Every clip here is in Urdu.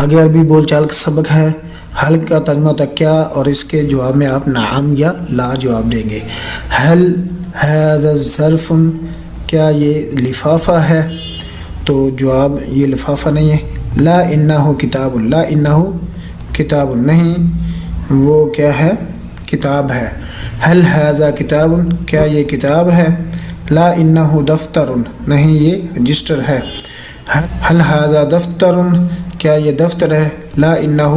آگے عربی بول چال کا سبق ہے. حل کا ترجمہ ہوتا ہے کیا، اور اس کے جواب میں آپ نعم یا لا جواب دیں گے. حل ھذا الظرف، کیا یہ لفافہ ہے؟ تو جواب یہ لفافہ نہیں ہے. لا انہ کتاب، لا انہ کتاب نہیں، وہ کیا ہے؟ کتاب ہے. حل ھذا کتاب، کیا یہ کتاب ہے؟ لا انہ دفتر، نہیں یہ رجسٹر ہے. حل ھذا دفتر، کیا یہ دفتر ہے؟ لا انہ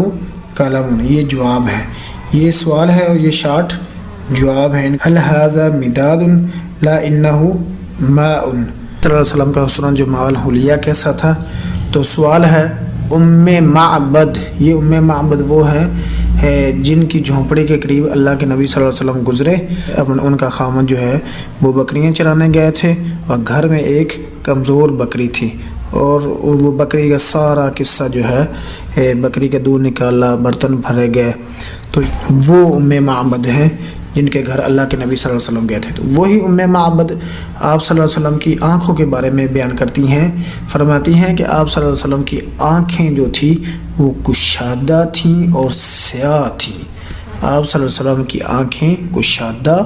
قلم، یہ جواب ہے. یہ سوال ہے اور یہ شارٹ جواب ہے. حل ھذا مداد، لا انہ ماء. صلی اللہ علیہ وسلم کا حسن جمال حلیہ کیسا تھا؟ تو سوال ہے ام معبد، یہ ام معبد وہ ہے جن کی جھونپڑی کے قریب اللہ کے نبی صلی اللہ علیہ وسلم گزرے. ان کا خامن جو ہے وہ بکریاں چرانے گئے تھے اور گھر میں ایک کمزور بکری تھی، اور وہ بکری کا سارا قصہ جو ہے بکری کا دودھ نکالا، برتن بھرے گئے. تو وہ ام معبد ہیں جن کے گھر اللہ کے نبی صلی اللہ علیہ وسلم گئے تھے. تو وہی ام معبد آپ صلی اللہ علیہ وسلم کی آنکھوں کے بارے میں بیان کرتی ہیں، فرماتی ہیں کہ آپ صلی اللہ علیہ وسلم کی آنکھیں جو تھیں وہ کشادہ تھیں اور سیاہ تھیں. آپ صلی اللہ علیہ وسلم کی آنکھیں کشادہ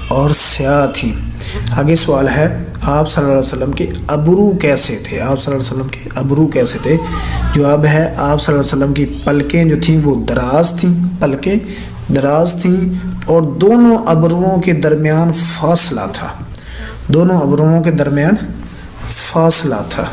اور سیاہ تھیں. آگے سوال ہے آپ صلی اللہ علیہ وسلم کے ابرو کیسے تھے؟ آپ صلی اللہ علیہ وسلم کے ابرو کیسے تھے؟ جواب ہے آپ صلی اللہ علیہ وسلم کی پلکیں جو تھیں وہ دراز تھیں، پلکیں دراز تھیں، اور دونوں ابروؤں کے درمیان فاصلہ تھا، دونوں ابروؤں کے درمیان فاصلہ تھا.